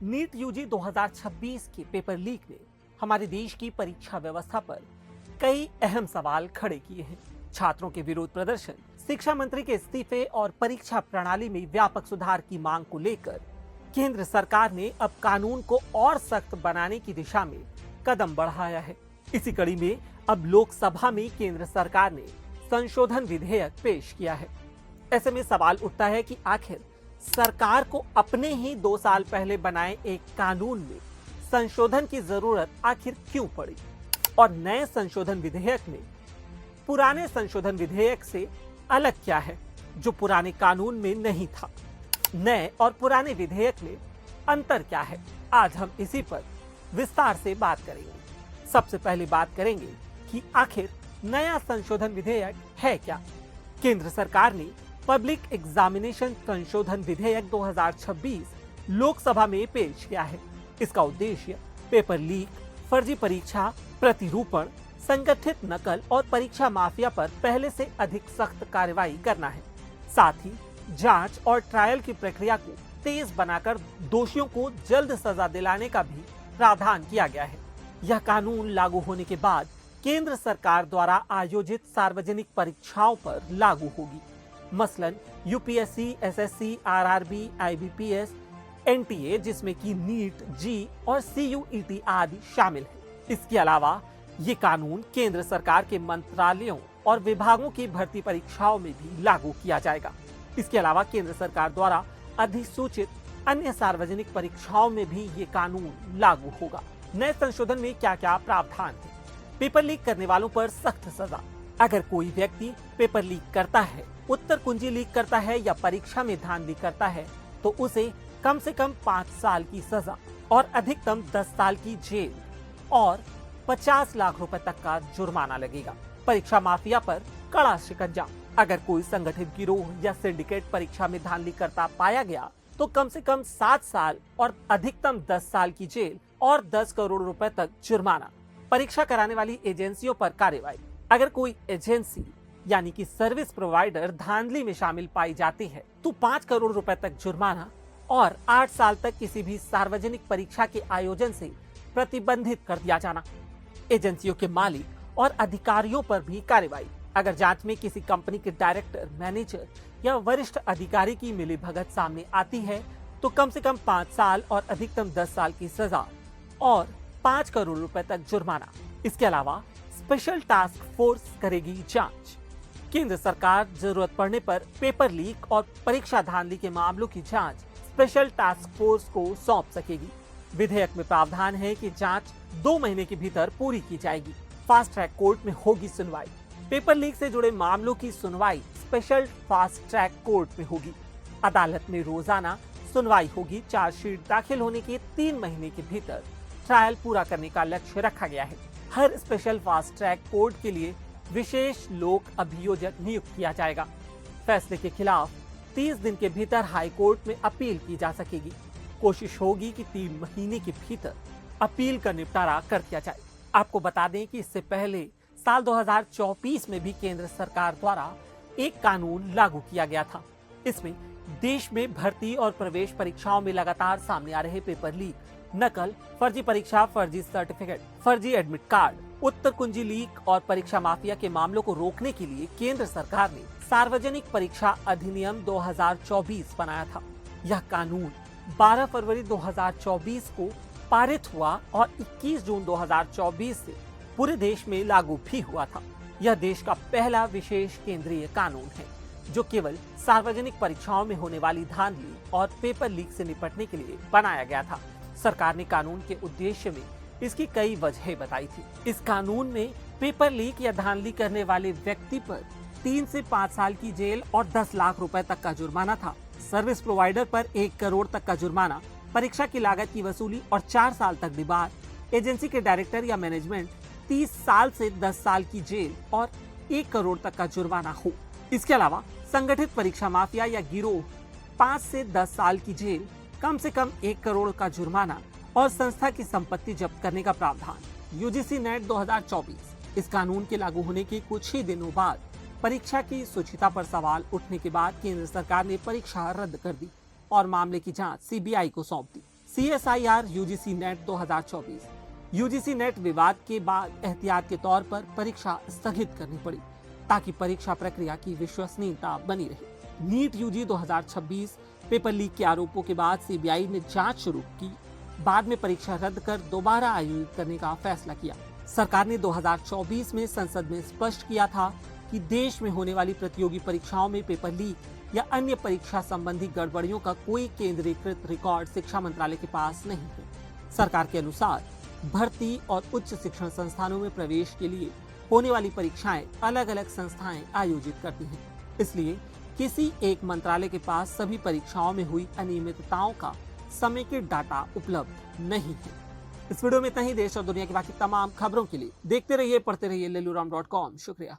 NEET UG 2026 के paper leak ने हमारे देश की परीक्षा व्यवस्था पर कई अहम सवाल खड़े किए हैं। छात्रों के विरोध प्रदर्शन, शिक्षा मंत्री के इस्तीफे और परीक्षा प्रणाली में व्यापक सुधार की मांग को लेकर केंद्र सरकार ने अब कानून को और सख्त बनाने की दिशा में कदम बढ़ाया है। इसी कड़ी में अब लोकसभा में केंद्र सरकार ने संशोधन विधेयक पेश किया है। ऐसे में सवाल उठता है कि आखिर सरकार को अपने ही 2 साल पहले बनाए एक कानून में संशोधन की जरूरत आखिर क्यों पड़ी, और नए संशोधन विधेयक में पुराने संशोधन विधेयक से अलग क्या है जो पुराने कानून में नहीं था। नए और पुराने विधेयक में अंतर क्या है, आज हम इसी पर विस्तार से बात करेंगे। सबसे पहले बात करेंगे कि आखिर नया संशोधन विधेयक है क्या। केंद्र सरकार ने पब्लिक एग्जामिनेशन संशोधन विधेयक 2026 लोकसभा में पेश किया है। इसका उद्देश्य पेपर लीक, फर्जी परीक्षा, प्रतिरूपण, संगठित नकल और परीक्षा माफिया पर पहले से अधिक सख्त कार्रवाई करना है। साथ ही जांच और ट्रायल की प्रक्रिया को तेज बनाकर दोषियों को जल्द सजा दिलाने का भी प्रावधान किया गया है। यह कानून लागू होने के बाद केंद्र सरकार द्वारा आयोजित सार्वजनिक परीक्षाओं पर लागू होगी। मसलन UPSC, SSC, RRB, IBPS, NTA जिसमें कि नीट, जी और सीयूईटी आदि शामिल है। इसके अलावा ये कानून केंद्र सरकार के मंत्रालयों और विभागों की भर्ती परीक्षाओं में भी लागू किया जाएगा। इसके अलावा केंद्र सरकार द्वारा अधिसूचित अन्य सार्वजनिक परीक्षाओं में भी ये कानून लागू होगा। नए संशोधन में क्या क्या प्रावधान है। पेपर लीक करने वालों पर सख्त सजा। अगर कोई व्यक्ति पेपर लीक करता है, उत्तर कुंजी लीक करता है या परीक्षा में धांधली करता है तो उसे कम से कम 5 साल की सजा और अधिकतम 10 साल की जेल और 50 लाख रुपए तक का जुर्माना लगेगा। परीक्षा माफिया पर कड़ा शिकंजा। अगर कोई संगठित गिरोह या सिंडिकेट परीक्षा में धांधली करता पाया गया तो कम से कम 7 साल और अधिकतम 10 साल की जेल और 10 करोड़ रुपए तक जुर्माना। परीक्षा कराने वाली एजेंसियों पर कार्रवाई। अगर कोई एजेंसी यानी कि सर्विस प्रोवाइडर धांधली में शामिल पाई जाती है तो 5 करोड़ रुपए तक जुर्माना और 8 साल तक किसी भी सार्वजनिक परीक्षा के आयोजन से प्रतिबंधित कर दिया जाना। एजेंसियों के मालिक और अधिकारियों पर भी कार्रवाई। अगर जांच में किसी कंपनी के डायरेक्टर, मैनेजर या वरिष्ठ अधिकारी की मिलीभगत सामने आती है तो कम से कम 5 साल और अधिकतम 10 साल की सजा और 5 करोड़ रुपए तक जुर्माना। इसके अलावा स्पेशल टास्क फोर्स करेगी जांच। केंद्र सरकार जरूरत पड़ने पर पेपर लीक और परीक्षा धांधली के मामलों की जांच स्पेशल टास्क फोर्स को सौंप सकेगी। विधेयक में प्रावधान है कि जांच 2 महीने के भीतर पूरी की जाएगी। फास्ट ट्रैक कोर्ट में होगी सुनवाई। पेपर लीक से जुड़े मामलों की सुनवाई स्पेशल फास्ट ट्रैक कोर्ट में होगी। अदालत में रोजाना सुनवाई होगी। चार्जशीट दाखिल होने के 3 महीने के भीतर ट्रायल पूरा करने का लक्ष्य रखा गया है। हर स्पेशल फास्ट ट्रैक कोर्ट के लिए विशेष लोक अभियोजक नियुक्त किया जाएगा। फैसले के खिलाफ 30 दिन के भीतर हाई कोर्ट में अपील की जा सकेगी। कोशिश होगी कि 3 महीने के भीतर अपील का निपटारा कर दिया जाए। आपको बता दें कि इससे पहले साल 2024 में भी केंद्र सरकार द्वारा एक कानून लागू किया गया था। इसमें देश में भर्ती और प्रवेश परीक्षाओं में लगातार सामने आ रहे पेपर लीक, नकल, फर्जी परीक्षा, फर्जी सर्टिफिकेट, फर्जी एडमिट कार्ड, उत्तर कुंजी लीक और परीक्षा माफिया के मामलों को रोकने के लिए केंद्र सरकार ने सार्वजनिक परीक्षा अधिनियम 2024 बनाया था। यह कानून 12 फरवरी 2024 को पारित हुआ और 21 जून 2024 से पूरे देश में लागू भी हुआ था। यह देश का पहला विशेष केंद्रीय कानून है जो केवल सार्वजनिक परीक्षाओं में होने वाली धांधली और पेपर लीक से निपटने के लिए बनाया गया था। सरकार ने कानून के उद्देश्य में इसकी कई वजहें बताई थी। इस कानून में पेपर लीक या धांधली करने वाले व्यक्ति पर 3 से 5 साल की जेल और 10 लाख रुपए तक का जुर्माना था। सर्विस प्रोवाइडर पर 1 करोड़ तक का जुर्माना, परीक्षा की लागत की वसूली और 4 साल तक डिबार। एजेंसी के डायरेक्टर या मैनेजमेंट 30 साल से 10 साल की जेल और 1 करोड़ तक का जुर्माना हो। इसके अलावा संगठित परीक्षा माफिया या गिरोह 5 से 10 साल की जेल, कम से कम 1 करोड़ का जुर्माना और संस्था की संपत्ति जब्त करने का प्रावधान। UGC net 2024। इस कानून के लागू होने के कुछ ही दिनों बाद परीक्षा की शुचिता पर सवाल उठने के बाद केंद्र सरकार ने परीक्षा रद्द कर दी और मामले की जांच सीबीआई को सौंप दी। CSIR UGC net 2024। UGC net विवाद के बाद एहतियात के तौर पर परीक्षा स्थगित करनी पड़ी ताकि परीक्षा प्रक्रिया की विश्वसनीयता बनी रहे। नीट यूजी 2026 पेपर लीक के आरोपों के बाद सीबीआई ने जांच शुरू की। बाद में परीक्षा रद्द कर दोबारा आयोजित करने का फैसला किया। सरकार ने 2024 में संसद में स्पष्ट किया था कि देश में होने वाली प्रतियोगी परीक्षाओं में पेपर लीक या अन्य परीक्षा संबंधी गड़बड़ियों का कोई केंद्रीकृत रिकॉर्ड शिक्षा मंत्रालय के पास नहीं है। सरकार के अनुसार भर्ती और उच्च शिक्षण संस्थानों में प्रवेश के लिए होने वाली परीक्षाएं अलग अलग संस्थाएं आयोजित करती हैं। इसलिए किसी एक मंत्रालय के पास सभी परीक्षाओं में हुई अनियमितताओं का समेकित डाटा उपलब्ध नहीं है। इस वीडियो में इतना ही। देश और दुनिया की बाकी तमाम खबरों के लिए देखते रहिए, पढ़ते रहिए lelurama.com। शुक्रिया।